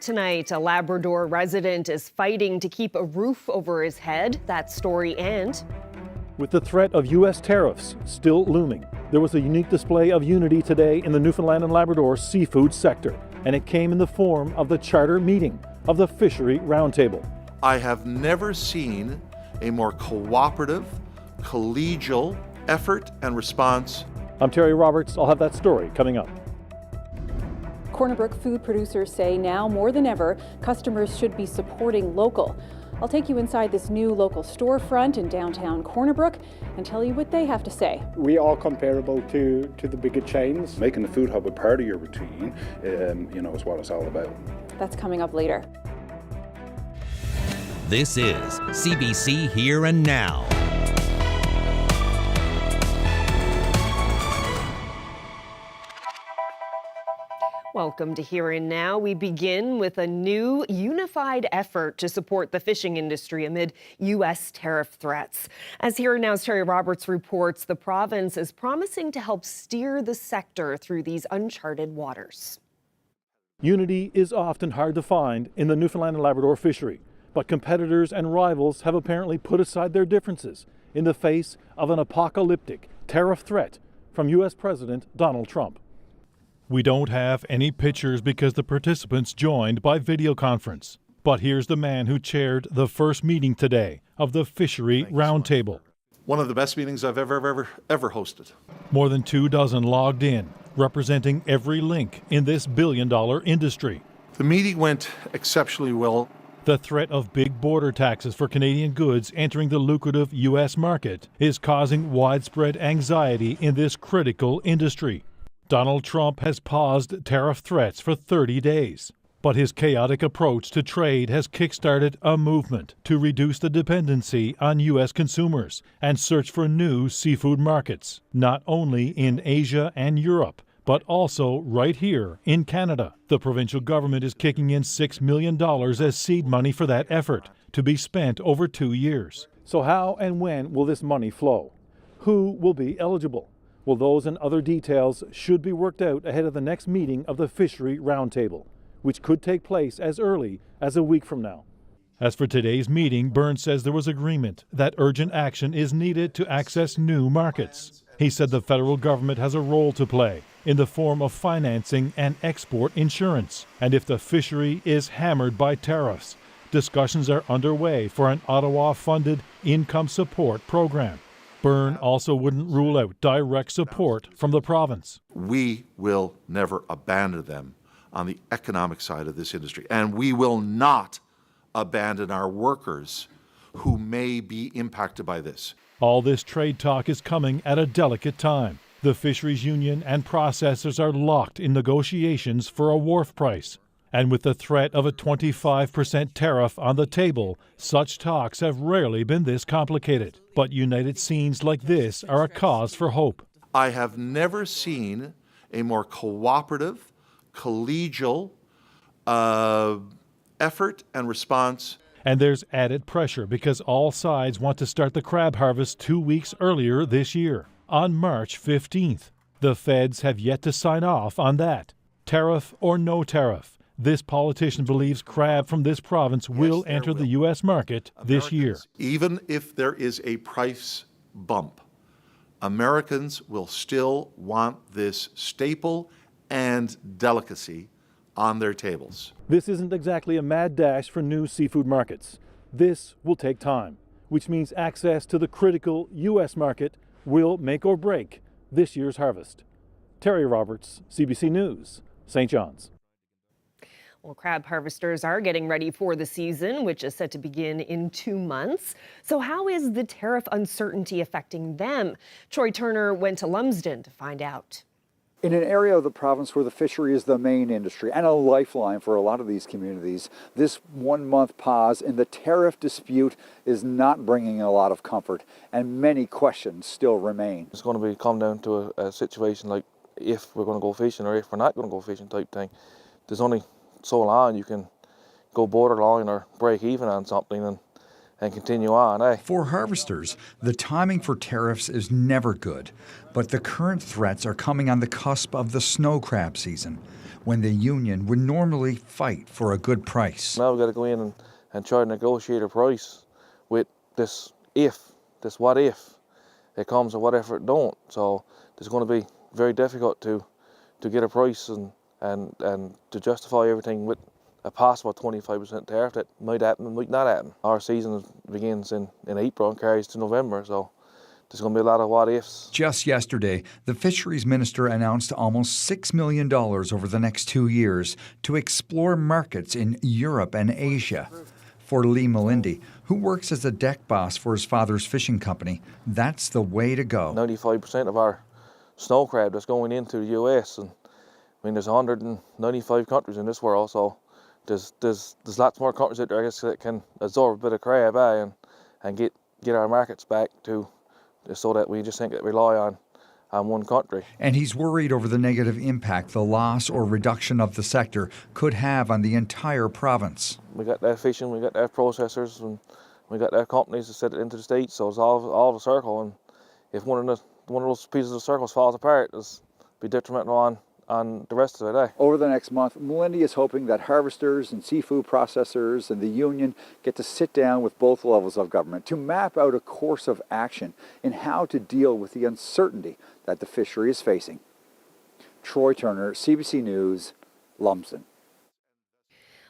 Tonight, a Labrador resident is fighting to keep a roof over his head. That story, and with the threat of U.S. tariffs still looming, there was a unique display of unity today in the Newfoundland and Labrador seafood sector, and it came in the form of the charter meeting of the Fishery Roundtable. I have never seen a more cooperative, collegial effort and response. I'm Terry Roberts. I'll have that story coming up. Brook food producers say now more than ever, customers should be supporting local. I'll take you inside this new local storefront in downtown Brook and tell you what they have to say. We are comparable to the bigger chains. Making the food hub a part of your routine, is what it's all about. That's coming up later. This is CBC Here and Now. welcome to Here and Now. We begin with a new unified effort to support the fishing industry amid U.S. tariff threats. As Here and Now's Terry Roberts reports, the province is promising to help steer the sector through these uncharted waters. Unity is often hard to find in the Newfoundland and Labrador fishery, but competitors and rivals have apparently put aside their differences in the face of an apocalyptic tariff threat from U.S. President Donald Trump. We don't have any pictures because the participants joined by video conference. But here's the man who chaired the first meeting today of the Fishery Roundtable. One of the best meetings I've ever hosted. More than 24 logged in, representing every link in this billion-dollar industry. The meeting went exceptionally well. The threat of big border taxes for Canadian goods entering the lucrative U.S. market is causing widespread anxiety in this critical industry. Donald Trump has paused tariff threats for 30 days, but his chaotic approach to trade has kickstarted a movement to reduce the dependency on U.S. consumers and search for new seafood markets, not only in Asia and Europe, but also right here in Canada. The provincial government is kicking in $6 million as seed money for that effort, to be spent over 2 years. So how and when will this money flow? Who will be eligible? Well, those and other details should be worked out ahead of the next meeting of the Fishery Roundtable, which could take place as early as a week from now. As for today's meeting, Burns says there was agreement that urgent action is needed to access new markets. He said the federal government has a role to play in the form of financing and export insurance. And if the fishery is hammered by tariffs, discussions are underway for an Ottawa-funded income support program. Byrne also wouldn't rule out direct support from the province. We will never abandon them on the economic side of this industry, and we will not abandon our workers who may be impacted by this. All this trade talk is coming at a delicate time. The fisheries union and processors are locked in negotiations for a wharf price. And with the threat of a 25% tariff on the table, such talks have rarely been this complicated. But united scenes like this are a cause for hope. I have never seen a more cooperative, collegial effort and response. And there's added pressure because all sides want to start the crab harvest 2 weeks earlier this year, on March 15th. The feds have yet to sign off on that. Tariff or no tariff, this politician believes crab from this province will enter the U.S. market this year. Even if there is a price bump, Americans will still want this staple and delicacy on their tables. This isn't exactly a mad dash for new seafood markets. This will take time, which means access to the critical U.S. market will make or break this year's harvest. Terry Roberts, CBC News, St. John's. Well, crab harvesters are getting ready for the season, which is set to begin in 2 months. So how is the tariff uncertainty affecting them? Troy Turner went to Lumsden to find out. In an area of the province where the fishery is the main industry and a lifeline for a lot of these communities, this 1 month pause in the tariff dispute is not bringing a lot of comfort, and many questions still remain. It's going to come down to a situation like if we're going to go fishing or if we're not going to go fishing type thing. There's only so long you can go borderline or break even on something, continue on, eh? For harvesters, the timing for tariffs is never good, but the current threats are coming on the cusp of the snow crab season, when the union would normally fight for a good price. Now we've got to go in and try to negotiate a price with this what if it comes or what if it don't. So it's going to be very difficult to get a price and to justify everything with a possible 25% tariff that might happen and might not happen. Our season begins in April and carries to November, so there's going to be a lot of what ifs. Just yesterday, the Fisheries Minister announced almost $6 million over the next 2 years to explore markets in Europe and Asia. For Lee Melindy, who works as a deck boss for his father's fishing company, that's the way to go. 95% of our snow crab that's going into the US, and I mean there's 195 countries in this world, so there's lots more countries out there, I guess, that can absorb a bit of crab, and get our markets back to, so that we just can't rely on one country. And he's worried over the negative impact the loss or reduction of the sector could have on the entire province. We got that fishing, we got that processors, and we got that companies that set it into the States, so it's all the circle, and if one of those pieces of the circles falls apart, it'll be detrimental on the rest of it, eh? Over the next month, Melindy is hoping that harvesters and seafood processors and the union get to sit down with both levels of government to map out a course of action in how to deal with the uncertainty that the fishery is facing. Troy Turner, CBC News, Lumsden.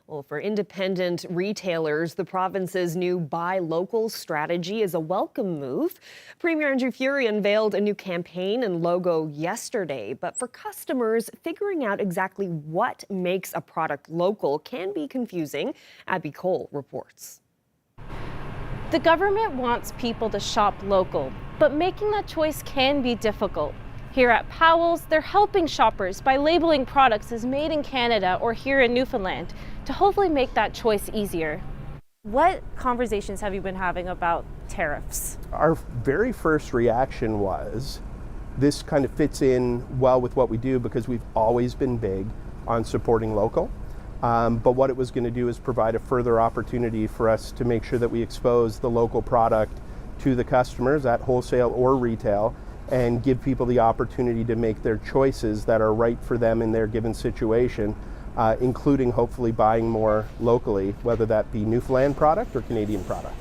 Well, for independent retailers, the province's new Buy Local strategy is a welcome move. Premier Andrew Furey unveiled a new campaign and logo yesterday, but for customers, figuring out exactly what makes a product local can be confusing. Abby Cole reports. The government wants people to shop local, but making that choice can be difficult. Here at Powell's, they're helping shoppers by labeling products as made in Canada or here in Newfoundland to hopefully make that choice easier. What conversations have you been having about tariffs? Our very first reaction was, this kind of fits in well with what we do because we've always been big on supporting local. But what it was going to do is provide a further opportunity for us to make sure that we expose the local product to the customers at wholesale or retail, and give people the opportunity to make their choices that are right for them in their given situation, including hopefully buying more locally, whether that be Newfoundland product or Canadian product.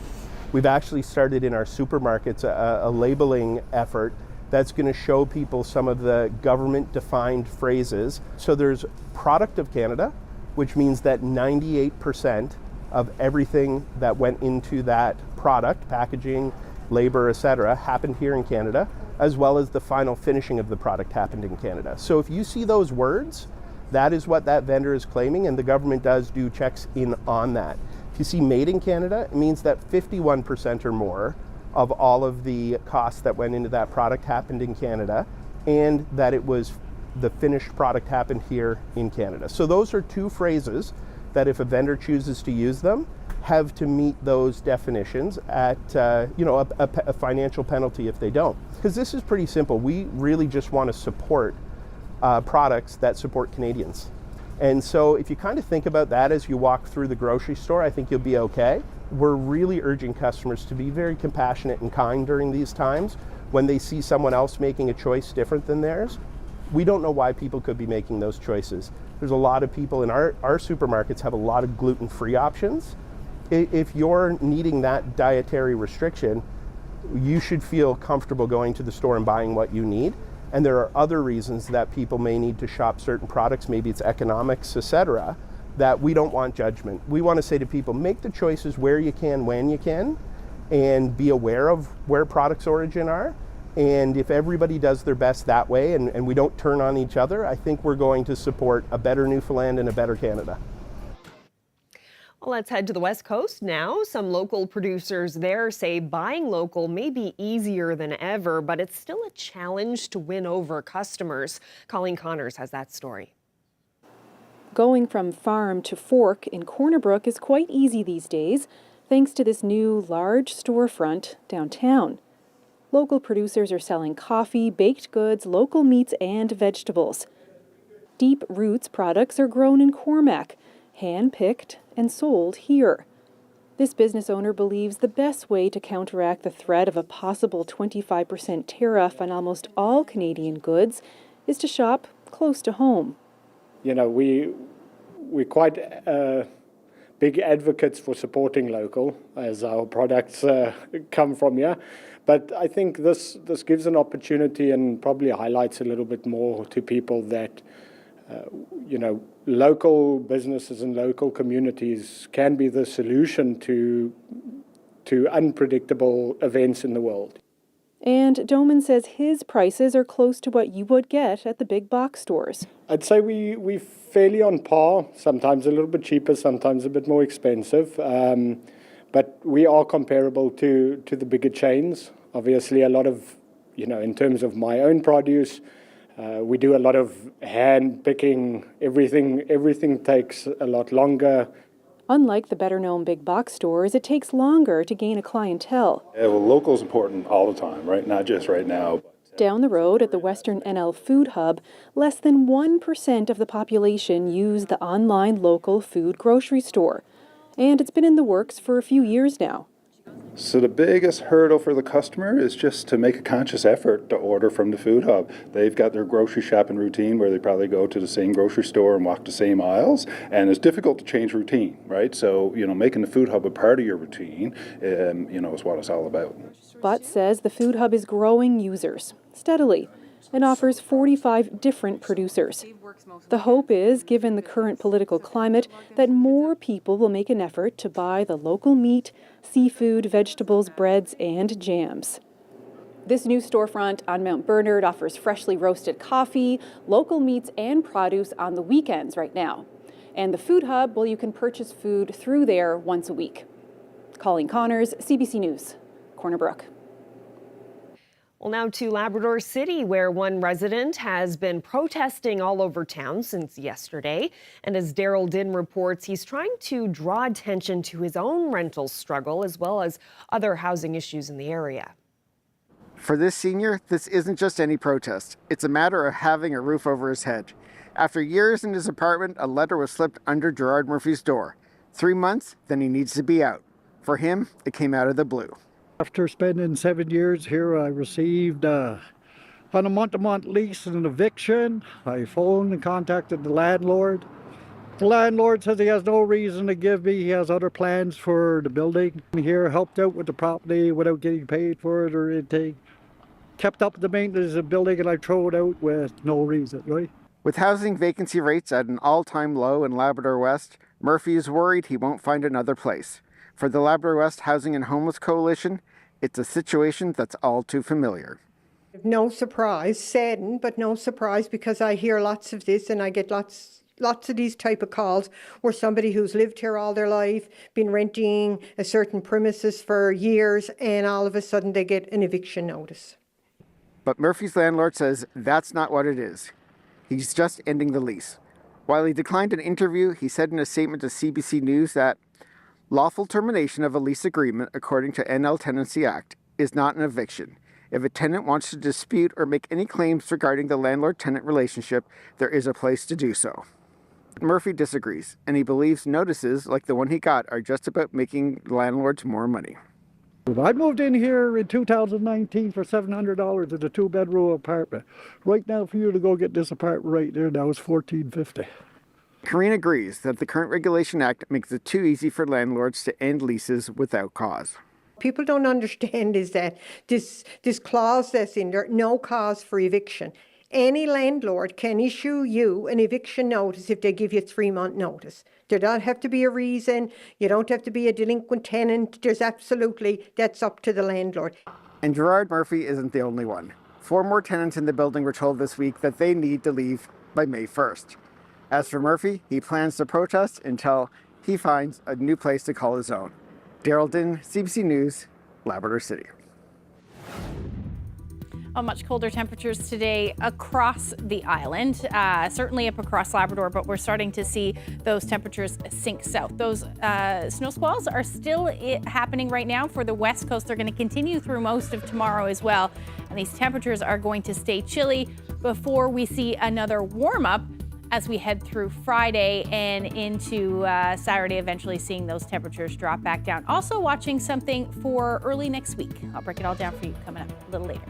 We've actually started in our supermarkets a labeling effort that's going to show people some of the government-defined phrases. So there's product of Canada, which means that 98% of everything that went into that product, packaging, labor, etc., happened here in Canada, as well as the final finishing of the product happened in Canada. So if you see those words, that is what that vendor is claiming, and the government does do checks in on that. If you see made in Canada, it means that 51% or more of all of the costs that went into that product happened in Canada, and that it was the finished product happened here in Canada. So those are two phrases that if a vendor chooses to use them, have to meet those definitions at a financial penalty if they don't. Because this is pretty simple. We really just want to support products that support Canadians. And so if you kind of think about that as you walk through the grocery store, I think you'll be okay. We're really urging customers to be very compassionate and kind during these times when they see someone else making a choice different than theirs. We don't know why people could be making those choices. There's a lot of people in our supermarkets have a lot of gluten-free options. If you're needing that dietary restriction, you should feel comfortable going to the store and buying what you need. And there are other reasons that people may need to shop certain products, maybe it's economics, etc., that we don't want judgment. We want to say to people, make the choices where you can, when you can, and be aware of where products' origin are. And if everybody does their best that way and we don't turn on each other, I think we're going to support a better Newfoundland and a better Canada. Well, let's head to the West Coast now. Some local producers there say buying local may be easier than ever, but it's still a challenge to win over customers. Colleen Connors has that story. Going from farm to fork in Corner Brook is quite easy these days, thanks to this new large storefront downtown. Local producers are selling coffee, baked goods, local meats and vegetables. Deep Roots products are grown in Cormac, hand-picked and sold here. This business owner believes the best way to counteract the threat of a possible 25% tariff on almost all Canadian goods is to shop close to home. You know, we're quite big advocates for supporting local, as our products come from here. But I think this gives an opportunity and probably highlights a little bit more to people that, local businesses and local communities can be the solution to unpredictable events in the world. And Doman says his prices are close to what you would get at the big box stores. I'd say we're fairly on par, sometimes a little bit cheaper, sometimes a bit more expensive. But we are comparable to the bigger chains. Obviously, a lot of, in terms of my own produce, we do a lot of hand picking. Everything takes a lot longer. Unlike the better-known big box stores, it takes longer to gain a clientele. Yeah, well, local is important all the time, right? Not just right now. Down the road at the Western NL Food Hub, less than 1% of the population use the online local food grocery store. And it's been in the works for a few years now. So the biggest hurdle for the customer is just to make a conscious effort to order from the food hub. They've got their grocery shopping routine where they probably go to the same grocery store and walk the same aisles, and it's difficult to change routine, right? So, making the food hub a part of your routine, is what it's all about. But says the food hub is growing users steadily and offers 45 different producers. The hope is, given the current political climate, that more people will make an effort to buy the local meat, seafood, vegetables, breads, and jams. This new storefront on Mount Bernard offers freshly roasted coffee, local meats, and produce on the weekends right now. And the food hub, well, you can purchase food through there once a week. Colleen Connors, CBC News, Corner Brook. Well, now to Labrador City, where one resident has been protesting all over town since yesterday. And as Daryl Din reports, he's trying to draw attention to his own rental struggle as well as other housing issues in the area. For this senior, this isn't just any protest. It's a matter of having a roof over his head. After years in his apartment, a letter was slipped under Gerard Murphy's door. 3 months, then he needs to be out. For him, it came out of the blue. After spending 7 years here, I received on a month-to-month lease and an eviction. I phoned and contacted the landlord. The landlord says he has no reason to give me. He has other plans for the building. Here, helped out with the property without getting paid for it or anything. Kept up the maintenance of the building, and I throw it out with no reason, right? With housing vacancy rates at an all-time low in Labrador West, Murphy is worried he won't find another place. For the Labrador West Housing and Homeless Coalition, it's a situation that's all too familiar. No surprise, saddened, but no surprise, because I hear lots of this and I get lots of these type of calls where somebody who's lived here all their life, been renting a certain premises for years, and all of a sudden they get an eviction notice. But Murphy's landlord says that's not what it is. He's just ending the lease. While he declined an interview, he said in a statement to CBC News that lawful termination of a lease agreement, according to NL Tenancy Act, is not an eviction. If a tenant wants to dispute or make any claims regarding the landlord-tenant relationship, there is a place to do so. Murphy disagrees, and he believes notices like the one he got are just about making landlords more money. I moved in here in 2019 for $700 in a 2-bedroom apartment. Right now, for you to go get this apartment right there now is $1,450. Karine agrees that the current Regulation Act makes it too easy for landlords to end leases without cause. People don't understand is that this clause that's in there, no cause for eviction. Any landlord can issue you an eviction notice if they give you 3-month notice. There don't have to be a reason. You don't have to be a delinquent tenant. That's up to the landlord. And Gerard Murphy isn't the only one. 4 more tenants in the building were told this week that they need to leave by May 1st. As for Murphy, he plans to protest until he finds a new place to call his own. Daryl Din, CBC News, Labrador City. Much colder temperatures today across the island, certainly up across Labrador, but we're starting to see those temperatures sink south. Those snow squalls are still happening right now for the west coast. They're going to continue through most of tomorrow as well. And these temperatures are going to stay chilly before we see another warm up as we head through Friday and into Saturday, eventually seeing those temperatures drop back down. Also watching something for early next week. I'll break it all down for you coming up a little later.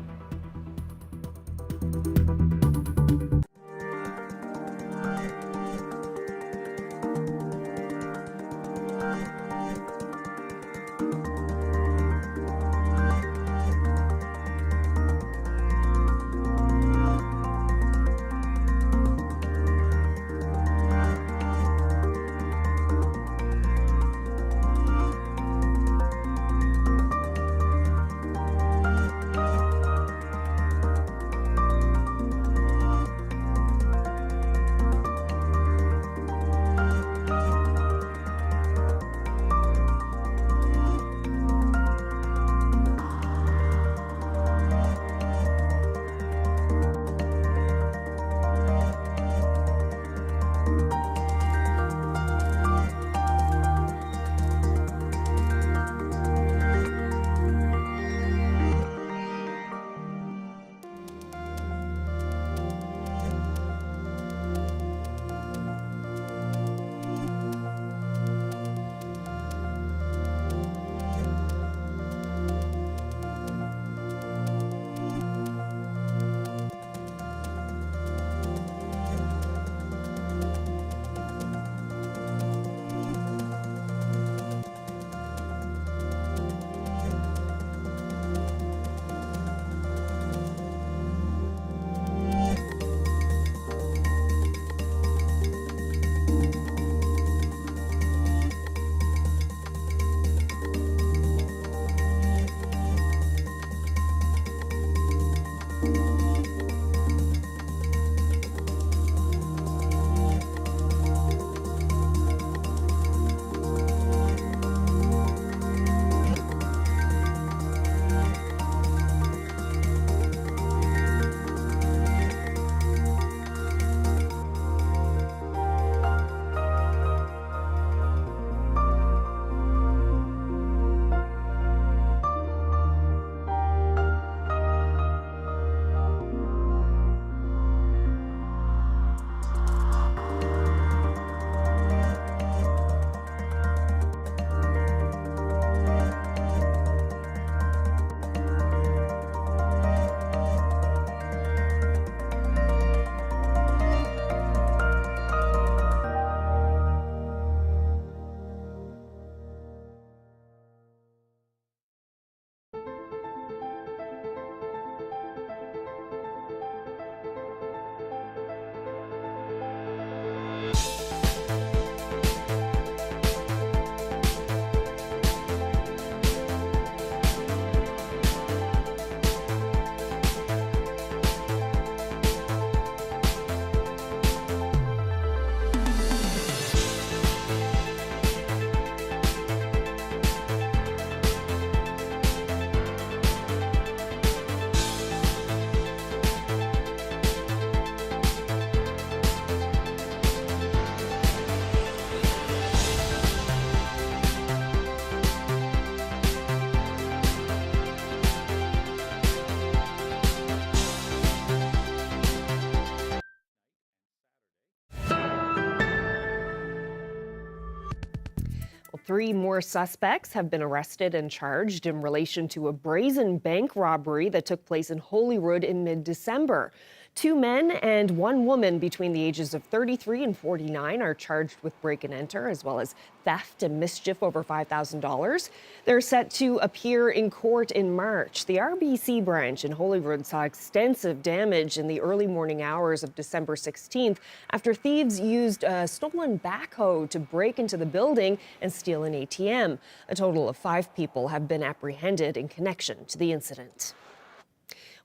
Three more suspects have been arrested and charged in relation to a brazen bank robbery that took place in Holyrood in mid-December. 2 men and 1 woman between the ages of 33 and 49 are charged with break and enter, as well as theft and mischief over $5,000. They're set to appear in court in March. The RBC branch in Holyrood saw extensive damage in the early morning hours of December 16th after thieves used a stolen backhoe to break into the building and steal an ATM. A total of 5 people have been apprehended in connection to the incident.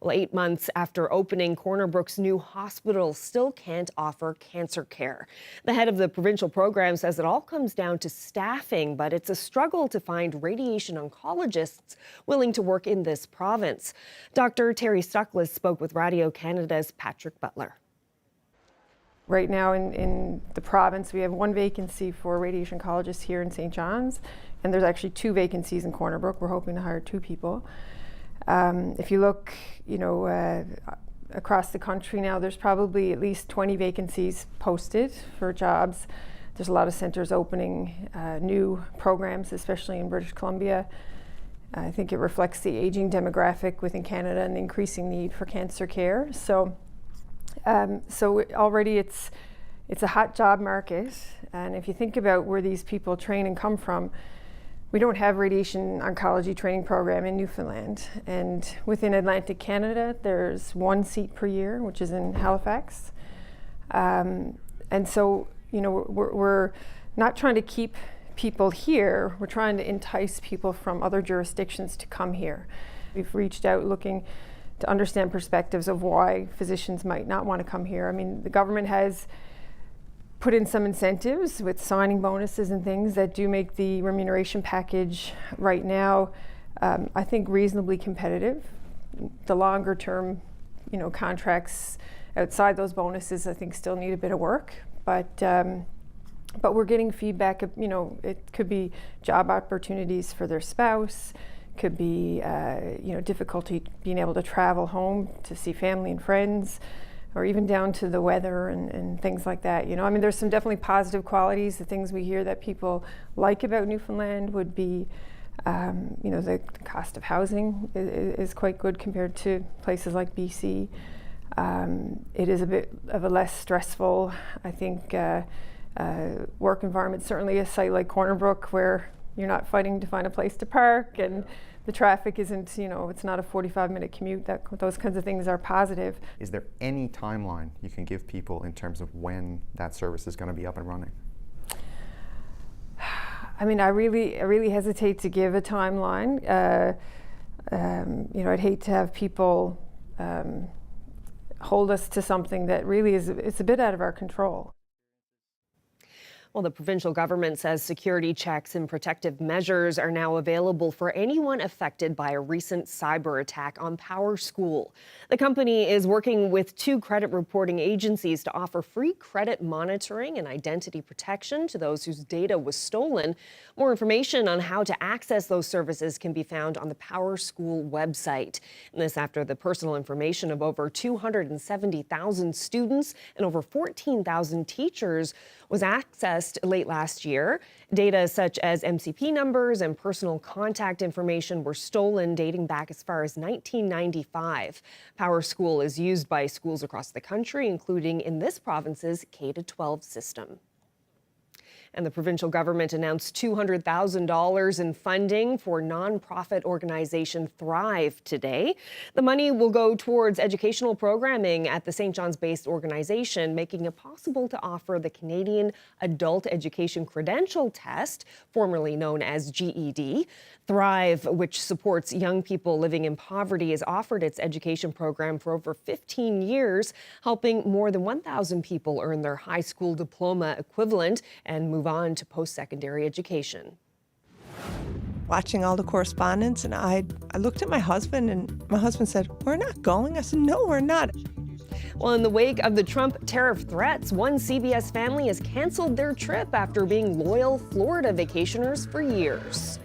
Well, 8 months after opening, Corner Brook's new hospital still can't offer cancer care. The head of the provincial program says it all comes down to staffing, but it's a struggle to find radiation oncologists willing to work in this province. Dr. Terry Stuckless spoke with Radio Canada's Patrick Butler. Right now in the province, we have 1 vacancy for radiation oncologists here in St. John's, and there's actually 2 vacancies in Corner Brook. We're hoping to hire 2 people. If you look, across the country now, there's probably at least 20 vacancies posted for jobs. There's a lot of centres opening new programs, especially in British Columbia. I think it reflects the aging demographic within Canada and the increasing need for cancer care. So already it's a hot job market. And if you think about where these people train and come from, we don't have radiation oncology training program in Newfoundland. And within Atlantic Canada, there's 1 seat per year, which is in Halifax. And so, you know, we're not trying to keep people here, we're trying to entice people from other jurisdictions to come here. We've reached out looking to understand perspectives of why physicians might not want to come here. I mean, the government has put in some incentives with signing bonuses and things that do make the remuneration package right now, I think, reasonably competitive. The longer term, you know, contracts outside those bonuses, I think, still need a bit of work, but we're getting feedback of, you know, it could be job opportunities for their spouse, could be, you know, difficulty being able to travel home to see family and friends, or even down to the weather and things like that. You know, I mean, there's some definitely positive qualities. The things we hear that people like about Newfoundland would be, you know, the cost of housing is quite good compared to places like BC. It is a bit of a less stressful, I think, work environment. Certainly a site like Brook, where you're not fighting to find a place to park, and the traffic isn't, you know, it's not a 45-minute commute. Those kinds of things are positive. Is there any timeline you can give people in terms of when that service is going to be up and running? I mean, I really hesitate to give a timeline. You know, I'd hate to have people hold us to something that really it's a bit out of our control. Well, the provincial government says security checks and protective measures are now available for anyone affected by a recent cyber attack on Power School. The company is working with 2 credit reporting agencies to offer free credit monitoring and identity protection to those whose data was stolen. More information on how to access those services can be found on the Power School website. And this after the personal information of over 270,000 students and over 14,000 teachers was accessed late last year. Data such as MCP numbers and personal contact information were stolen dating back as far as 1995. Power School is used by schools across the country, including in this province's K-12 system. And the provincial government announced $200,000 in funding for nonprofit organization Thrive today. The money will go towards educational programming at the St. John's-based organization, making it possible to offer the Canadian Adult Education Credential Test, formerly known as GED. Thrive, which supports young people living in poverty, has offered its education program for over 15 years, helping more than 1,000 people earn their high school diploma equivalent and move on to post-secondary education. Watching all the correspondence, and I looked at my husband, and my husband said, "We're not going." I said, "No, we're not." Well, in the wake of the Trump tariff threats, one CBS family has canceled their trip after being loyal Florida vacationers for years.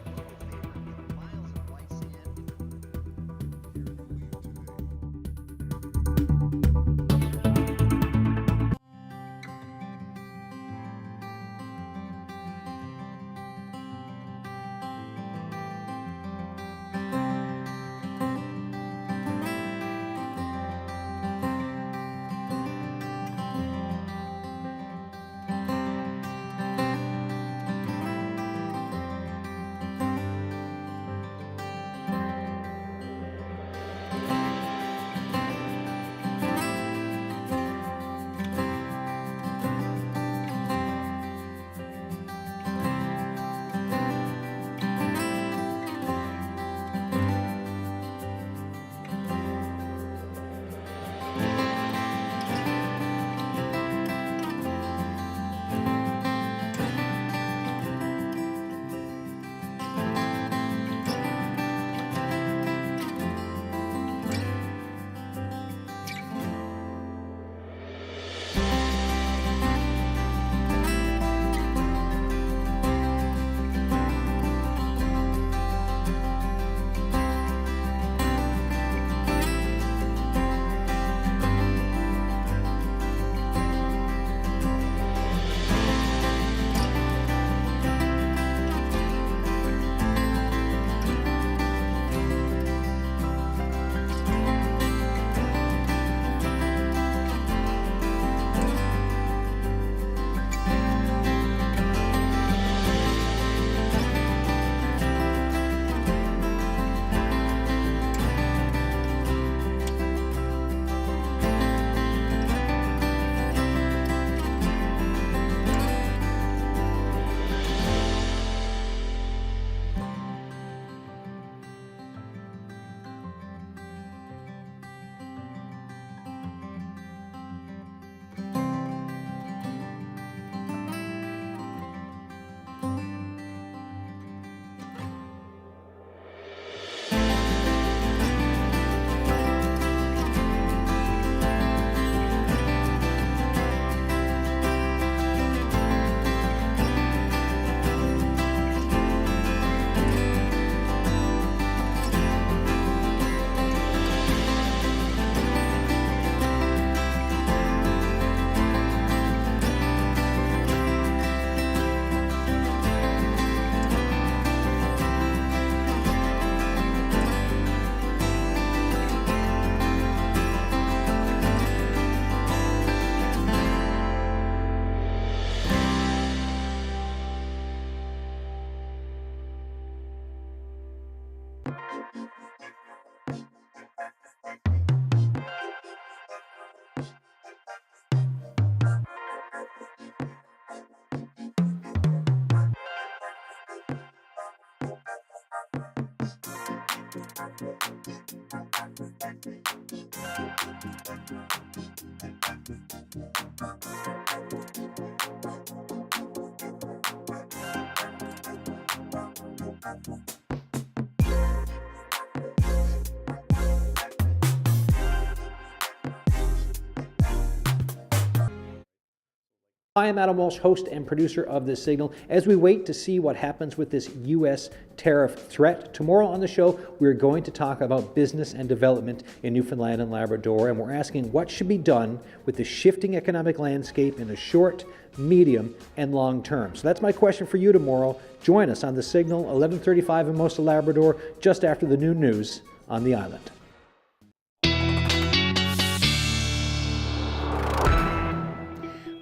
I am Adam Walsh, host and producer of The Signal. As we wait to see what happens with this U.S. tariff threat, tomorrow on the show, we're going to talk about business and development in Newfoundland and Labrador, and we're asking what should be done with the shifting economic landscape in the short, medium, and long term. So that's my question for you tomorrow. Join us on The Signal, 11:35 in most of Labrador, just after the noon news on the island.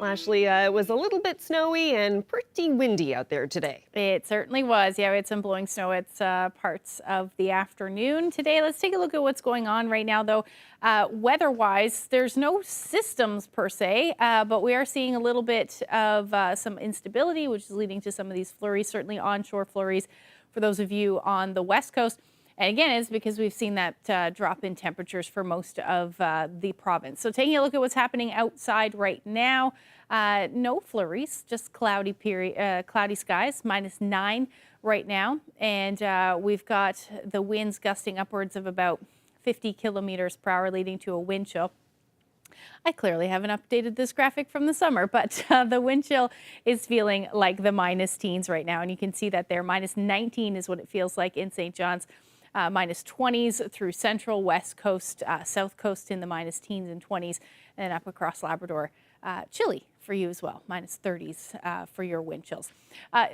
Well, Ashley, it was a little bit snowy and pretty windy out there today. It certainly was. Yeah, we had some blowing snow at parts of the afternoon today. Let's take a look at what's going on right now, though. Weather-wise, there's no systems per se, but we are seeing a little bit of some instability, which is leading to some of these flurries, certainly onshore flurries for those of you on the west coast. And again, it's because we've seen that drop in temperatures for most of the province. So taking a look at what's happening outside right now, no flurries, just cloudy skies, -9 right now. And we've got the winds gusting upwards of about 50 kilometers per hour, leading to a wind chill. I clearly haven't updated this graphic from the summer, but the wind chill is feeling like the minus teens right now. And you can see that there, -19 is what it feels like in St. John's. -20s through central, west coast, south coast in the minus teens and 20s, and up across Labrador. Chilly for you as well, -30s for your wind chills.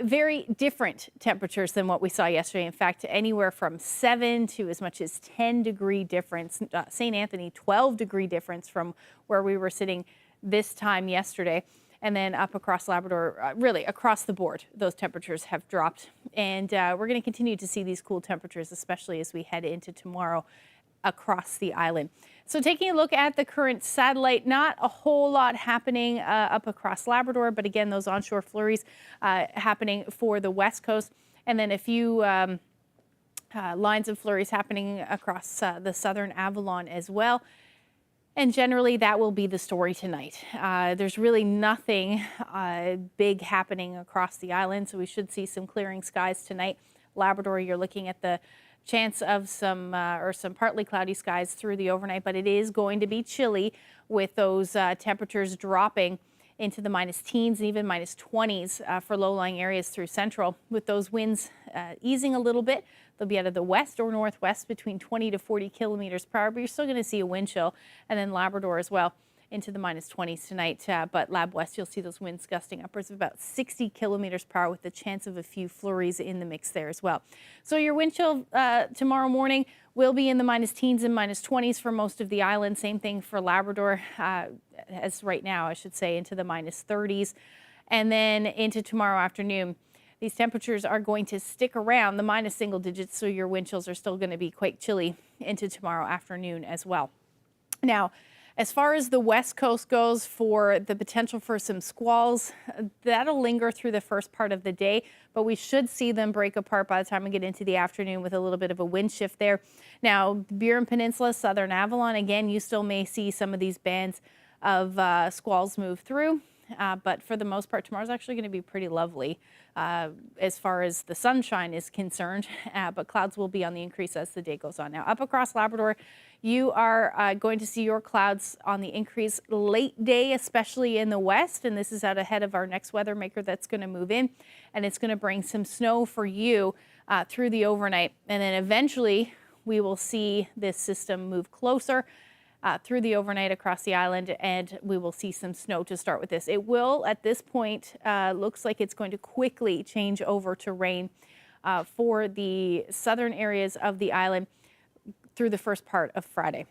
Very different temperatures than what we saw yesterday. In fact, anywhere from 7 to as much as 10-degree difference. St. Anthony, 12-degree difference from where we were sitting this time yesterday. And then up across Labrador, really across the board, those temperatures have dropped. And we're going to continue to see these cool temperatures, especially as we head into tomorrow across the island. So taking a look at the current satellite, not a whole lot happening up across Labrador, but again, those onshore flurries happening for the west coast. And then a few lines of flurries happening across the southern Avalon as well. And generally, that will be the story tonight. There's really nothing big happening across the island, so we should see some clearing skies tonight. Labrador, you're looking at the chance of some partly cloudy skies through the overnight, but it is going to be chilly with those temperatures dropping into the minus teens and even minus 20s for low-lying areas through central, with those winds easing a little bit. They'll be out of the west or northwest between 20 to 40 kilometers per hour, but you're still going to see a wind chill. And then Labrador as well into the minus 20s tonight. But Lab West, you'll see those winds gusting upwards of about 60 kilometers per hour with the chance of a few flurries in the mix there as well. So your wind chill tomorrow morning will be in the minus teens and minus 20s for most of the island. Same thing for Labrador as right now, I should say, into the minus 30s. And then into tomorrow afternoon, these temperatures are going to stick around the minus single digits, so your wind chills are still going to be quite chilly into tomorrow afternoon as well. Now, as far as the west coast goes, for the potential for some squalls, that'll linger through the first part of the day, but we should see them break apart by the time we get into the afternoon with a little bit of a wind shift there. Now, Burin Peninsula, southern Avalon, again, you still may see some of these bands of squalls move through. But for the most part, tomorrow's actually going to be pretty lovely as far as the sunshine is concerned, but clouds will be on the increase as the day goes on. Now, up across Labrador, you are going to see your clouds on the increase late day, especially in the west, and this is out ahead of our next weather maker that's going to move in, and it's going to bring some snow for you through the overnight, and then eventually we will see this system move closer through the overnight across the island, and we will see some snow to start with this. It will, at this point, looks like it's going to quickly change over to rain for the southern areas of the island through the first part of Friday.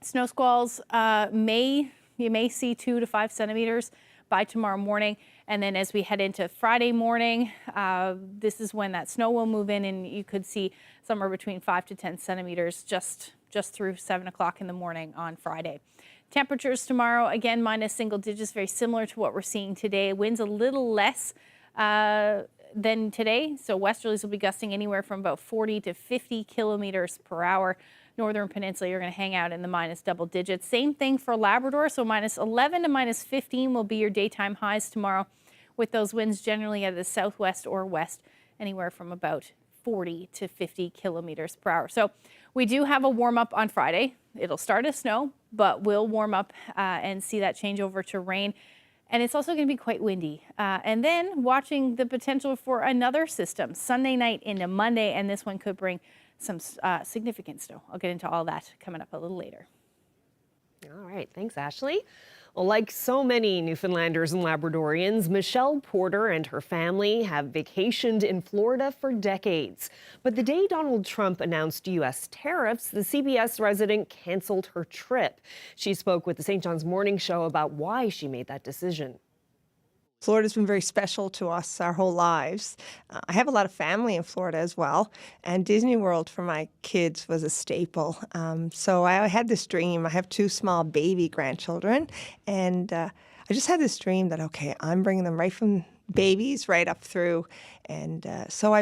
Snow squalls you may see 2 to 5 centimeters by tomorrow morning, And then as we head into Friday morning, this is when that snow will move in, and you could see somewhere between 5 to 10 centimeters just through 7 o'clock in the morning on Friday. Temperatures tomorrow, again, minus single digits, very similar to what we're seeing today. Winds a little less than today, so westerlies will be gusting anywhere from about 40 to 50 kilometers per hour. Northern Peninsula, you're going to hang out in the minus double digits. Same thing for Labrador, so minus 11 to minus 15 will be your daytime highs tomorrow, with those winds generally out of the southwest or west, anywhere from about 40 to 50 kilometers per hour. So we do have a warm up on Friday. It'll start as snow, but we'll warm up and see that change over to rain. And it's also going to be quite windy. And then watching the potential for another system Sunday night into Monday, and this one could bring some significant snow. I'll get into all that coming up a little later. All right, thanks, Ashley. Well, like so many Newfoundlanders and Labradorians, Michelle Porter and her family have vacationed in Florida for decades. But the day Donald Trump announced U.S. tariffs, the CBS resident canceled her trip. She spoke with the St. John's Morning Show about why she made that decision. Florida's been very special to us our whole lives. I have a lot of family in Florida as well, and Disney World for my kids was a staple. So I had this dream. I have 2 small baby grandchildren, and I just had this dream that, okay, I'm bringing them right from babies right up through. And so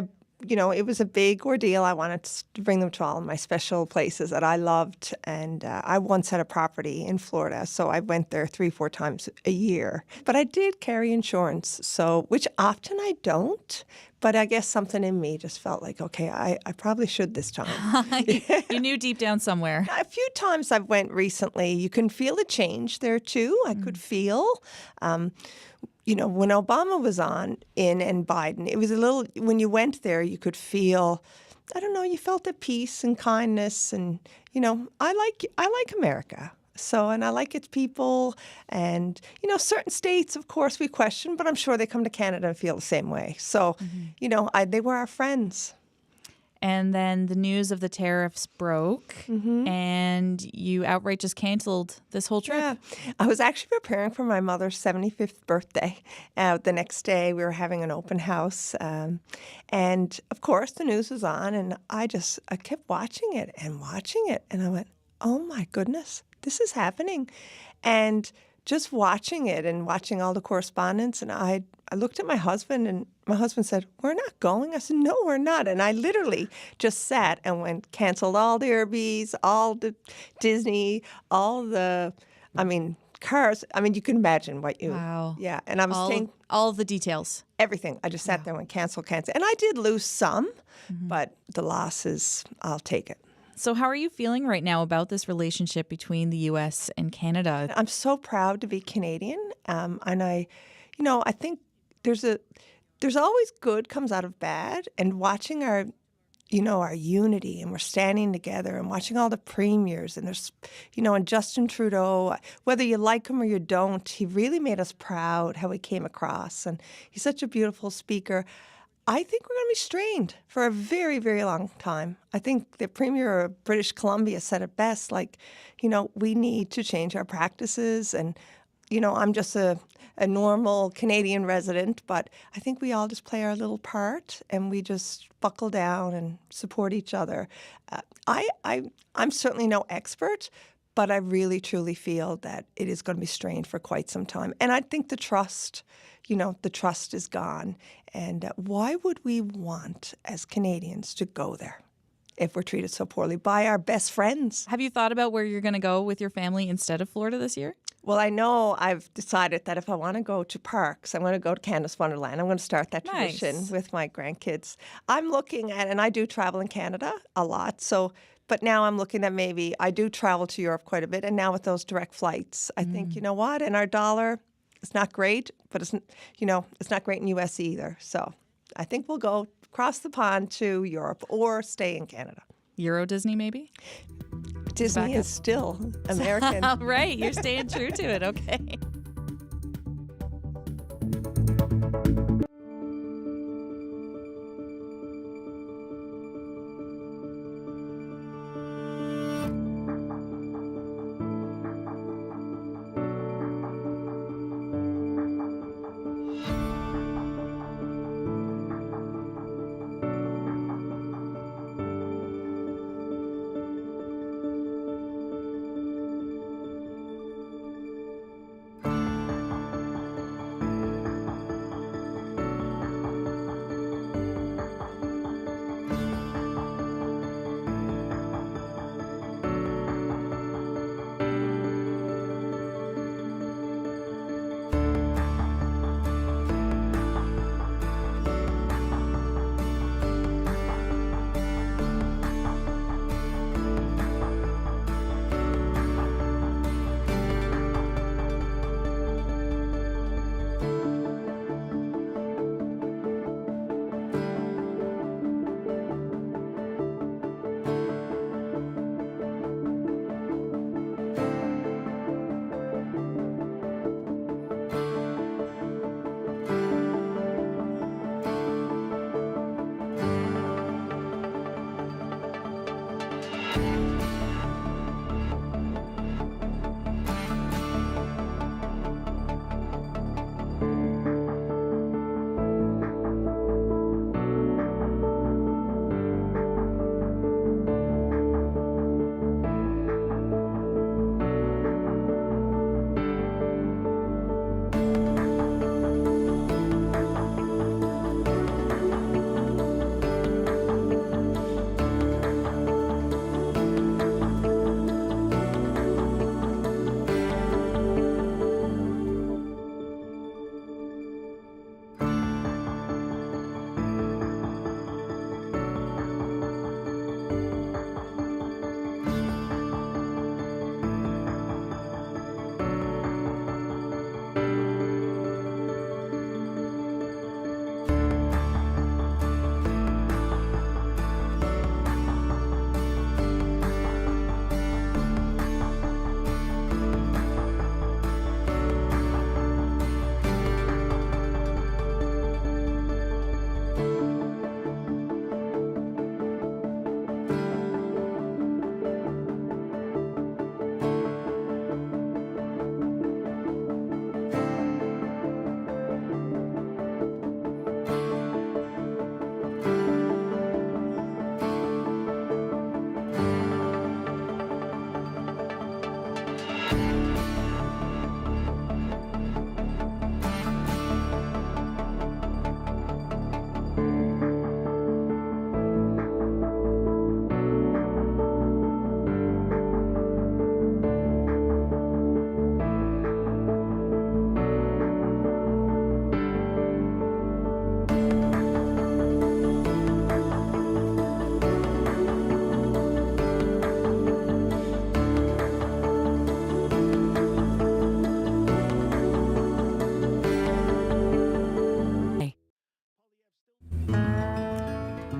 it was a big ordeal. I wanted to bring them to all of my special places that I loved. And I once had a property in Florida, so I went there 3-4 times a year. But I did carry insurance, which often I don't. But I guess something in me just felt like, okay, I probably should this time. You knew deep down somewhere. A few times I've went recently. You can feel a change there, too. I could feel. When Obama was in and Biden, it was a little, when you went there, you could feel, I don't know, you felt at peace and kindness. And, I like America. So, and I like its people. And, certain states, of course, we question, but I'm sure they come to Canada and feel the same way. So, they were our friends. And then the news of the tariffs broke, and you outright just canceled this whole trip. Yeah, I was actually preparing for my mother's 75th birthday. The next day, we were having an open house, and of course, the news was on, and I kept watching it, and I went, "Oh my goodness, this is happening," and just watching it and watching all the correspondence, and I looked at my husband, and my husband said, "We're not going." I said, "No, we're not." And I literally just sat and canceled all the Airbnbs, all the Disney, all the, cars. You can imagine what you. Wow. Yeah. And I was saying all of the details. Everything. I just sat there and went cancel. And I did lose some, but the losses, I'll take it. So how are you feeling right now about this relationship between the U.S. and Canada? I'm so proud to be Canadian. And I think there's always good comes out of bad, and watching our unity, and we're standing together, and watching all the premiers, and there's, and Justin Trudeau, whether you like him or you don't, he really made us proud how he came across, and he's such a beautiful speaker. I think we're going to be strained for a very, very long time. I think the Premier of British Columbia said it best, we need to change our practices. And, I'm just a normal Canadian resident, but I think we all just play our little part, and we just buckle down and support each other. I'm certainly no expert, but I really, truly feel that it is going to be strained for quite some time. And I think the trust is gone. And why would we want, as Canadians, to go there if we're treated so poorly by our best friends? Have you thought about where you're going to go with your family instead of Florida this year? Well, I know I've decided that if I want to go to parks, I'm going to go to Canada's Wonderland. I'm going to start that tradition with my grandkids. I'm looking at, and I do travel in Canada a lot, but now I'm looking at maybe, I do travel to Europe quite a bit, and now with those direct flights, I think, you know what, and our dollar, it's not great, but it's not great in U.S. either. So I think we'll go across the pond to Europe or stay in Canada. Euro Disney, maybe? Disney is still American. Right, you're staying true to it, okay.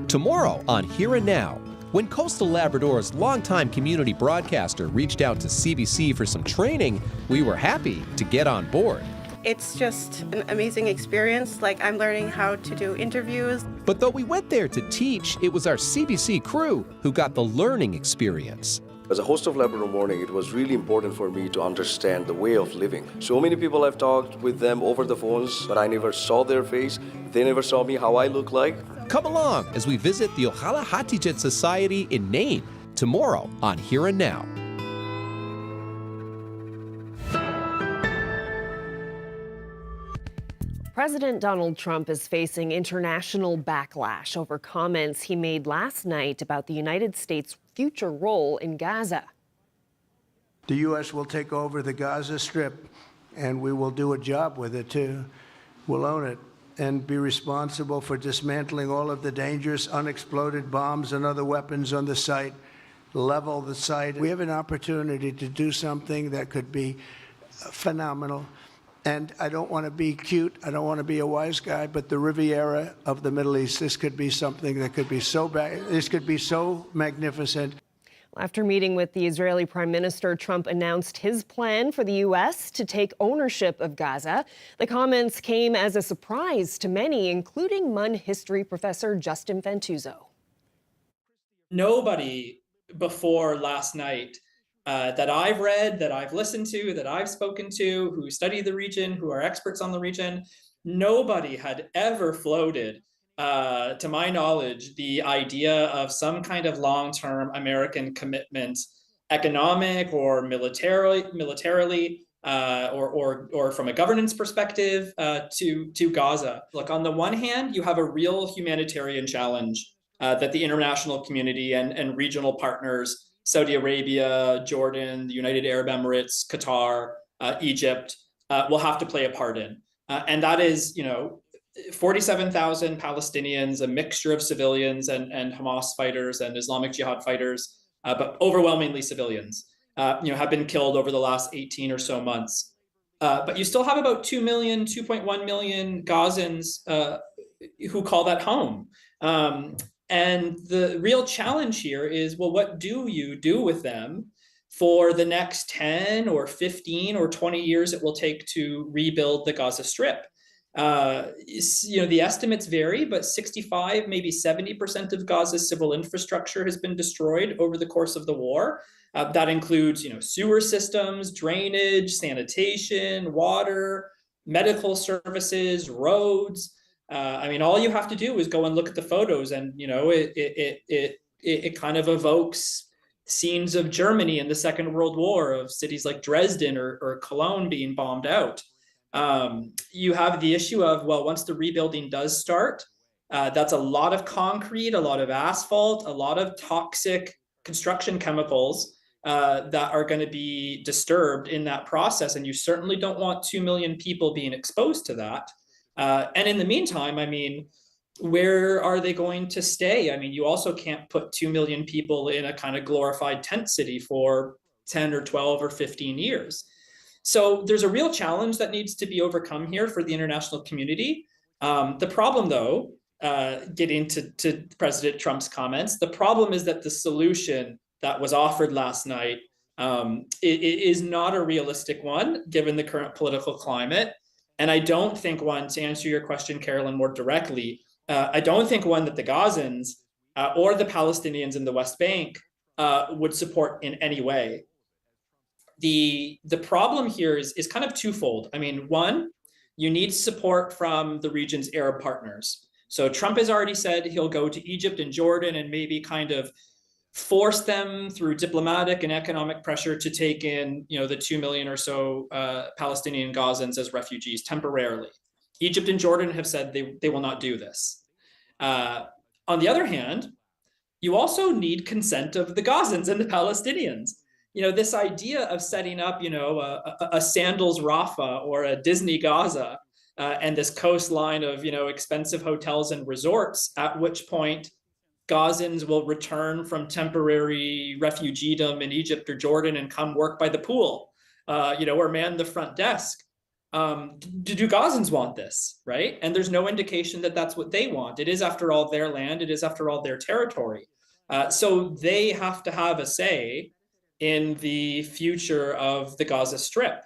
Tomorrow on Here and Now, when Coastal Labrador's longtime community broadcaster reached out to CBC for some training, we were happy to get on board. It's just an amazing experience. Like, I'm learning how to do interviews. But though we went there to teach, it was our CBC crew who got the learning experience. As a host of Labrador Morning, it was really important for me to understand the way of living. So many people I've talked with them over the phones, but I never saw their face. They never saw me how I look like. Come along as we visit the Ohala Hatijit Society in Nain tomorrow on Here and Now. President Donald Trump is facing international backlash over comments he made last night about the United States' future role in Gaza. The U.S. will take over the Gaza Strip, and we will do a job with it, too. We'll own it and be responsible for dismantling all of the dangerous unexploded bombs and other weapons on the site, level the site. We have an opportunity to do something that could be phenomenal. And I don't want to be cute, I don't want to be a wise guy, but the Riviera of the Middle East, this could be something that could be so bad, this could be so magnificent. After meeting with the Israeli Prime Minister, Trump announced his plan for the U.S. to take ownership of Gaza. The comments came as a surprise to many, including MUN history professor Justin Fantuzzo. Nobody before last night that I've read, that I've listened to, that I've spoken to, who study the region, who are experts on the region, nobody had ever floated, to my knowledge, the idea of some kind of long-term American commitment, economic or militarily, or from a governance perspective, to Gaza. Look, on the one hand, you have a real humanitarian challenge that the international community and regional partners, Saudi Arabia, Jordan, the United Arab Emirates, Qatar, Egypt, will have to play a part in. And that is, 47,000 Palestinians, a mixture of civilians and Hamas fighters and Islamic Jihad fighters, but overwhelmingly civilians, have been killed over the last 18 or so months. But you still have about 2 million, 2.1 million Gazans who call that home. And the real challenge here is, well, what do you do with them for the next 10 or 15 or 20 years it will take to rebuild the Gaza Strip? The estimates vary, but 65, maybe 70% of Gaza's civil infrastructure has been destroyed over the course of the war. That includes, sewer systems, drainage, sanitation, water, medical services, roads. All you have to do is go and look at the photos, and it kind of evokes scenes of Germany in the Second World War, of cities like Dresden or Cologne being bombed out. You have the issue of, well, once the rebuilding does start, that's a lot of concrete, a lot of asphalt, a lot of toxic construction chemicals that are going to be disturbed in that process, and you certainly don't want 2 million people being exposed to that. And in the meantime, where are they going to stay? You also can't put 2 million people in a kind of glorified tent city for 10 or 12 or 15 years. So there's a real challenge that needs to be overcome here for the international community. The problem, though, getting to President Trump's comments, the problem is that the solution that was offered last night is not a realistic one, given the current political climate. And I don't think, to answer your question, Carolyn, more directly, I don't think, that the Gazans or the Palestinians in the West Bank would support in any way. The problem here is kind of twofold. One, you need support from the region's Arab partners. So Trump has already said he'll go to Egypt and Jordan and maybe kind of force them through diplomatic and economic pressure to take in, the 2 million or so Palestinian Gazans as refugees temporarily. Egypt and Jordan have said they will not do this. On the other hand, you also need consent of the Gazans and the Palestinians. This idea of setting up, a Sandals Rafah or a Disney Gaza and this coastline of, expensive hotels and resorts, at which point Gazans will return from temporary refugeedom in Egypt or Jordan and come work by the pool, or man the front desk. do Gazans want this, right? And there's no indication that that's what they want. It is, after all, their land. It is, after all, their territory. So they have to have a say in the future of the Gaza Strip.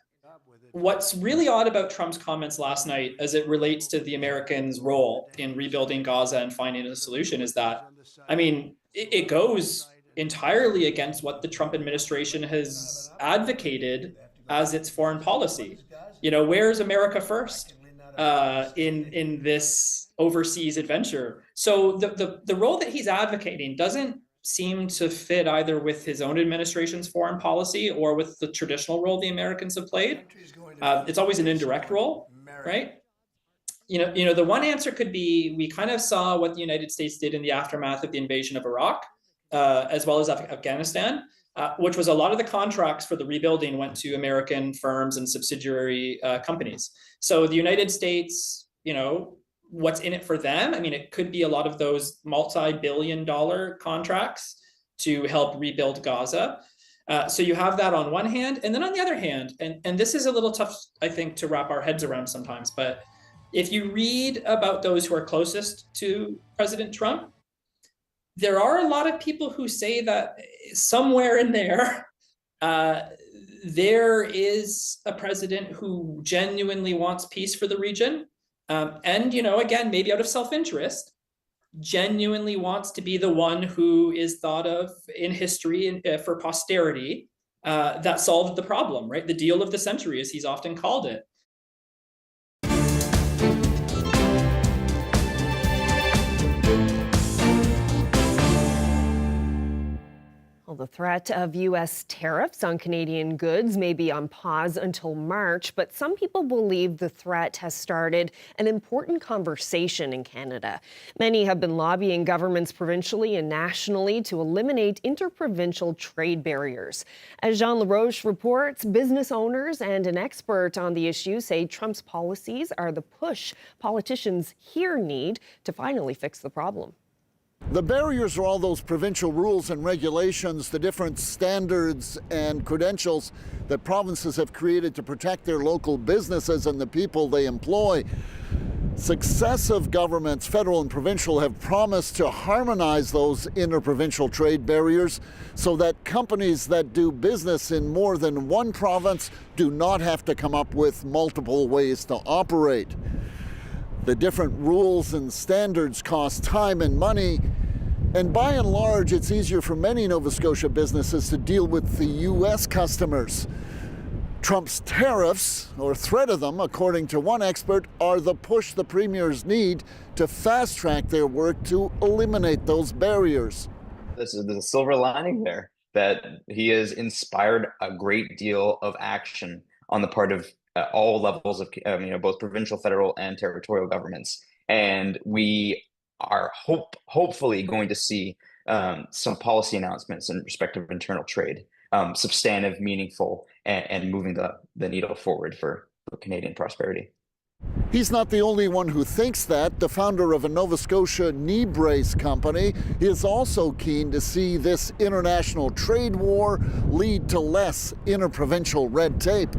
What's really odd about Trump's comments last night as it relates to the Americans' role in rebuilding Gaza and finding a solution is that, I mean, it goes entirely against what the Trump administration has advocated as its foreign policy. You know, where's America first in this overseas adventure? So the role that he's advocating doesn't seem to fit either with his own administration's foreign policy or with the traditional role the Americans have played. It's always an indirect role, right? You know, the one answer could be, we kind of saw what the United States did in the aftermath of the invasion of Iraq, as well as Afghanistan, which was a lot of the contracts for the rebuilding went to American firms and subsidiary companies. So the United States, you know, what's in it for them? I mean, it could be a lot of those multi-billion-dollar contracts to help rebuild Gaza. So you have that on one hand, and then on the other hand, and this is a little tough, I think, to wrap our heads around sometimes, but if you read about those who are closest to President Trump, there are a lot of people who say that somewhere in there, there is a president who genuinely wants peace for the region. And, you know, again, maybe out of self-interest, genuinely wants to be the one who is thought of in history and for posterity that solved the problem, right? The deal of the century, as he's often called it. Well, the threat of U.S. tariffs on Canadian goods may be on pause until March, but some people believe the threat has started an important conversation in Canada. Many have been lobbying governments provincially and nationally to eliminate interprovincial trade barriers. As Jean LaRoche reports, business owners and an expert on the issue say Trump's policies are the push politicians here need to finally fix the problem. The barriers are all those provincial rules and regulations, the different standards and credentials that provinces have created to protect their local businesses and the people they employ. Successive governments, federal and provincial, have promised to harmonize those interprovincial trade barriers so that companies that do business in more than one province do not have to come up with multiple ways to operate. The different rules and standards cost time and money, and by and large, it's easier for many Nova Scotia businesses to deal with the U.S. customers. Trump's tariffs, or threat of them, according to one expert, are the push the premiers need to fast-track their work to eliminate those barriers. There's a silver lining there, that he has inspired a great deal of action on the part of all levels of both provincial, federal, and territorial governments, and we are hopefully going to see some policy announcements in respect of internal trade, substantive, meaningful, and moving the needle forward for Canadian prosperity. He's not the only one who thinks that. The founder of a Nova Scotia knee brace company is also keen to see this international trade war lead to less interprovincial red tape.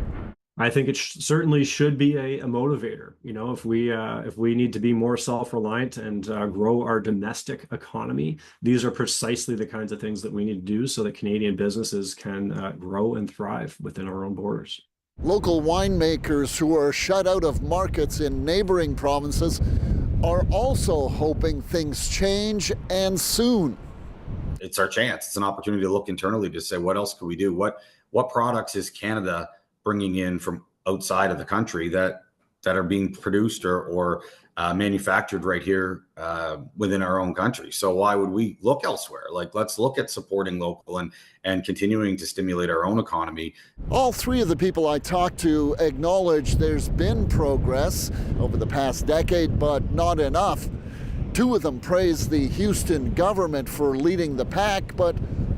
I think it certainly should be a motivator. You know, if we need to be more self-reliant and grow our domestic economy, these are precisely the kinds of things that we need to do so that Canadian businesses can grow and thrive within our own borders. Local winemakers who are shut out of markets in neighboring provinces are also hoping things change, and soon. It's our chance. It's an opportunity to look internally to say, what else can we do? What products is Canada bringing in from outside of the country that are being produced or manufactured right here within our own country? So why would we look elsewhere? Like, let's look at supporting local and continuing to stimulate our own economy. All three of the people I talked to acknowledge there's been progress over the past decade, but not enough. Two of them praised the Houston government for leading the pack, but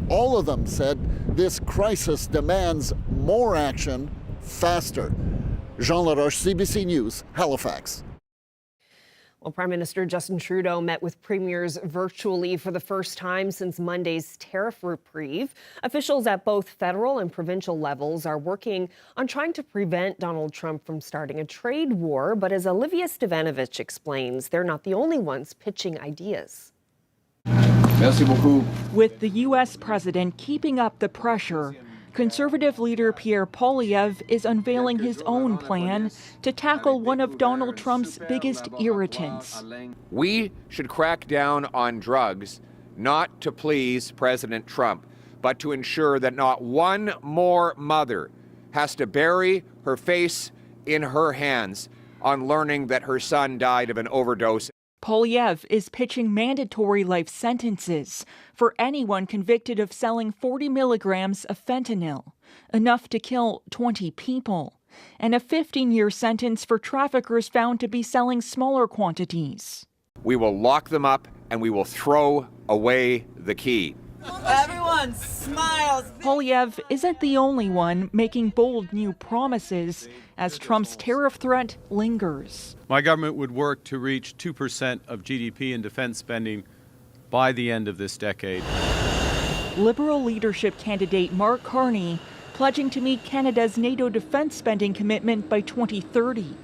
all of them said this crisis demands more action faster. Jean LaRoche, CBC News, Halifax. Well, Prime Minister Justin Trudeau met with premiers virtually for the first time since Monday's tariff reprieve. Officials at both federal and provincial levels are working on trying to prevent Donald Trump from starting a trade war. But as Olivia Stevanovich explains, they're not the only ones pitching ideas. Merci beaucoup. With the U.S. president keeping up the pressure, Conservative leader Pierre Poilievre is unveiling his own plan to tackle one of Donald Trump's biggest irritants. We should crack down on drugs, not to please President Trump, but to ensure that not one more mother has to bury her face in her hands on learning that her son died of an overdose. Poilievre is pitching mandatory life sentences for anyone convicted of selling 40 milligrams of fentanyl, enough to kill 20 people, and a 15-year sentence for traffickers found to be selling smaller quantities. We will lock them up and we will throw away the key. Everyone smiles. Poilievre isn't the only one making bold new promises as Trump's tariff threat lingers. My government would work to reach 2% of GDP in defense spending by the end of this decade. Liberal leadership candidate Mark Carney pledging to meet Canada's NATO defense spending commitment by 2030,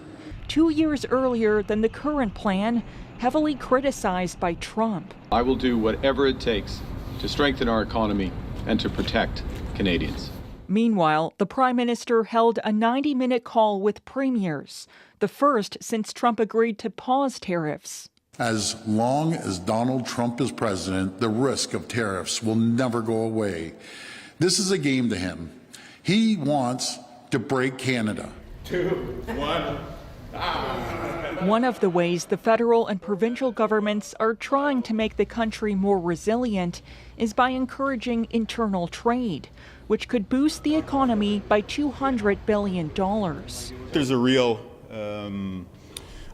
2 years earlier than the current plan, heavily criticized by Trump. I will do whatever it takes to strengthen our economy and to protect Canadians. Meanwhile, the Prime Minister held a 90-minute call with premiers, the first since Trump agreed to pause tariffs. As long as Donald Trump is president, the risk of tariffs will never go away. This is a game to him. He wants to break Canada. 2, 1. One of the ways the federal and provincial governments are trying to make the country more resilient is by encouraging internal trade, which could boost the economy by $200 billion. There's a real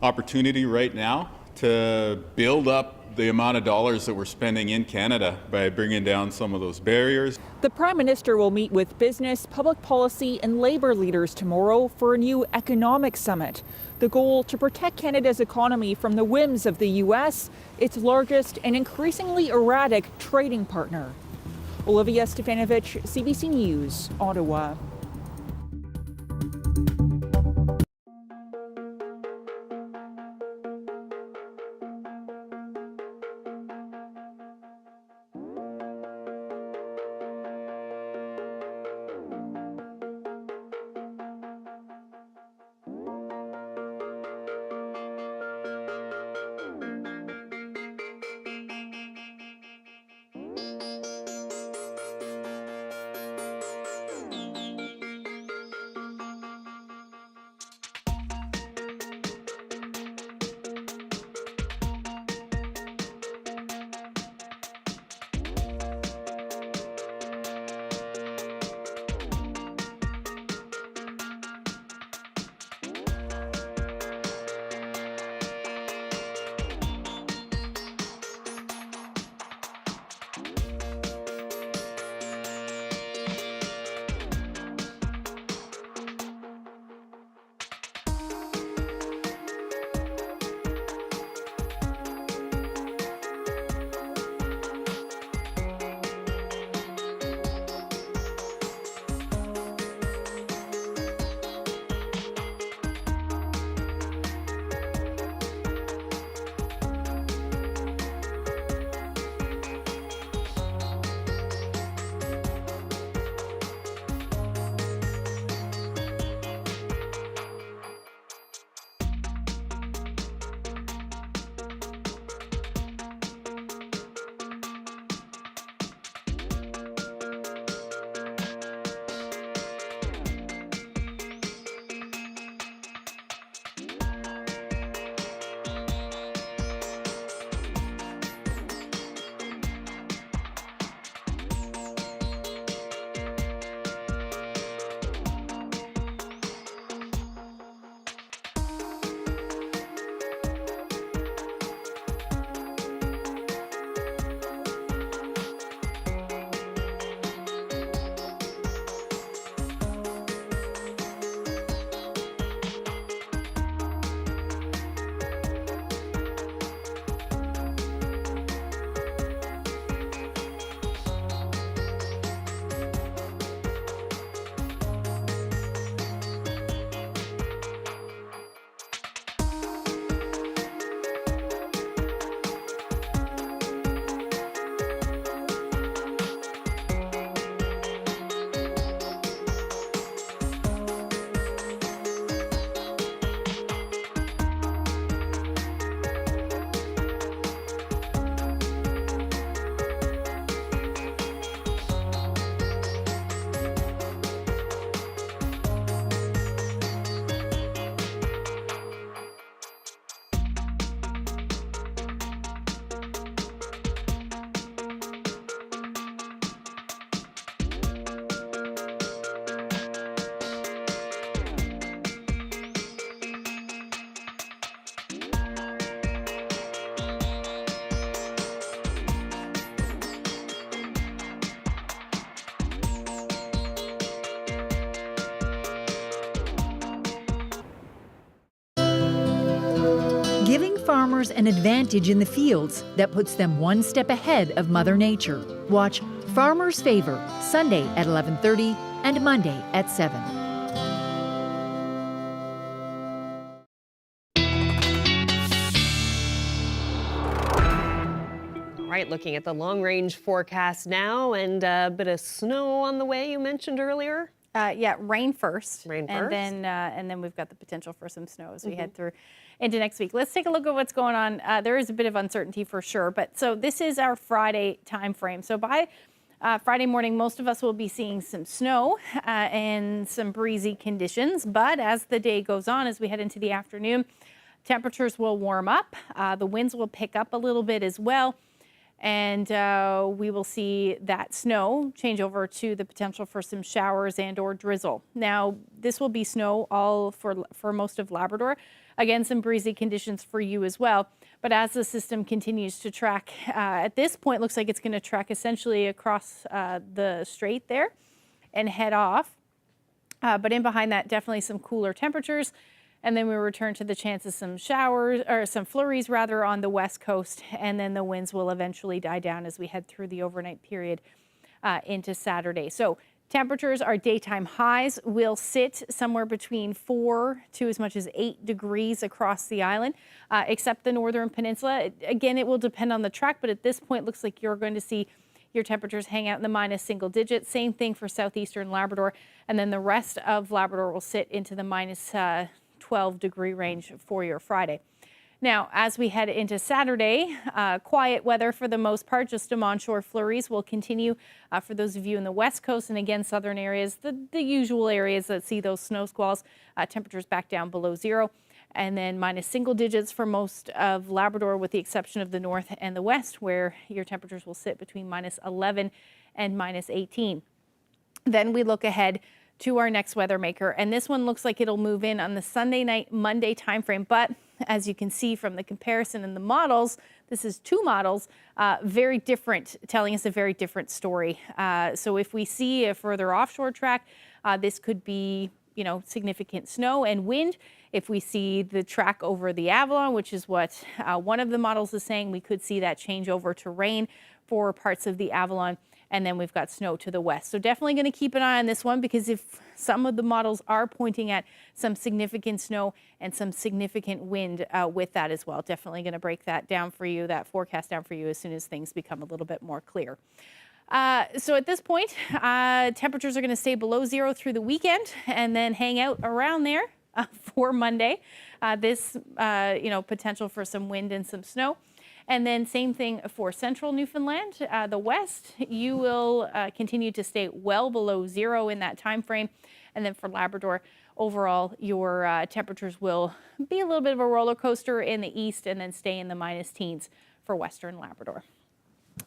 opportunity right now to build up the amount of dollars that we're spending in Canada by bringing down some of those barriers. The Prime Minister will meet with business, public policy, and labor leaders tomorrow for a new economic summit. The goal to protect Canada's economy from the whims of the U.S., its largest and increasingly erratic trading partner. Olivia Stevanovich, CBC News, Ottawa. farmers an advantage in the fields that puts them one step ahead of Mother Nature. Watch Farmer's Favor, Sunday at 11:30 and Monday at 7. Right, looking at the long-range forecast now, and a bit of snow on the way you mentioned earlier. Yeah, rain first. Rain and first. and then we've got the potential for some snow as we head through into next week. Let's take a look at what's going on. There is a bit of uncertainty for sure, but so this is our Friday time frame. So by Friday morning, most of us will be seeing some snow and some breezy conditions. But as the day goes on, as we head into the afternoon, temperatures will warm up. The winds will pick up a little bit as well. And we will see that snow change over to the potential for some showers and or drizzle. Now, this will be snow all for most of Labrador. Again, some breezy conditions for you as well. But as the system continues to track, at this point, looks like it's going to track essentially across the strait there and head off. But in behind that, definitely some cooler temperatures. And then we return to the chance of some showers, or some flurries rather, on the west coast. And then the winds will eventually die down as we head through the overnight period into Saturday. So temperatures, our daytime highs will sit somewhere between 4 to as much as 8 degrees across the island, except the northern peninsula. Again, it will depend on the track, but at this point, looks like you're going to see your temperatures hang out in the minus single digits. Same thing for southeastern Labrador. And then the rest of Labrador will sit into the minus 12 degree range for your Friday. Now, as we head into Saturday, quiet weather for the most part, just some onshore flurries will continue for those of you in the west coast and again, southern areas, the usual areas that see those snow squalls, temperatures back down below zero, and then minus single digits for most of Labrador with the exception of the north and the west where your temperatures will sit between minus 11 and minus 18. Then we look ahead to our next weather maker, and this one looks like it'll move in on the Sunday night, Monday timeframe. But as you can see from the comparison in the models, this is two models, very different, telling us a very different story. So if we see a further offshore track, this could be, significant snow and wind. If we see the track over the Avalon, which is what one of the models is saying, we could see that change over to rain for parts of the Avalon. And then we've got snow to the west. So definitely going to keep an eye on this one because if some of the models are pointing at some significant snow and some significant wind with that as well. Definitely going to break that down for you, that forecast down for you as soon as things become a little bit more clear. So at this point, temperatures are going to stay below zero through the weekend and then hang out around there for Monday. This, potential for some wind and some snow. And then same thing for central Newfoundland. The west, you will continue to stay well below zero in that time frame. And then for Labrador, overall, your temperatures will be a little bit of a roller coaster in the east and then stay in the minus teens for western Labrador.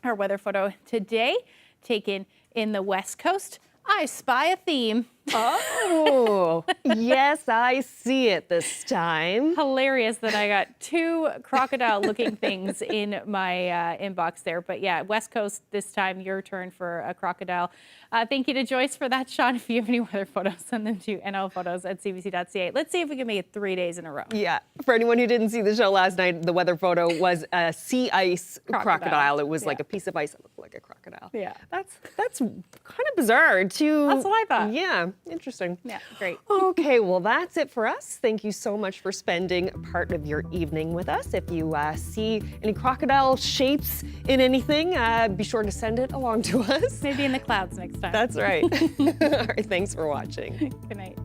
Our weather photo today, taken in the west coast. I spy a theme. Oh, yes, I see it this time. Hilarious that I got two crocodile-looking things in my inbox there. But yeah, West Coast this time, your turn for a crocodile. Thank you to Joyce for that shot. If you have any weather photos, send them to nlphotos@cbc.ca. Let's see if we can make it 3 days in a row. Yeah. For anyone who didn't see the show last night, the weather photo was a sea ice crocodile. It was like a piece of ice that looked like a crocodile. Yeah. That's kind of bizarre too. That's what I thought. Yeah. Interesting. Yeah, great. Okay, well, that's it for us. Thank you so much for spending part of your evening with us. If you see any crocodile shapes in anything, be sure to send it along to us. Maybe in the clouds next time. That's right. All right, thanks for watching. Good night.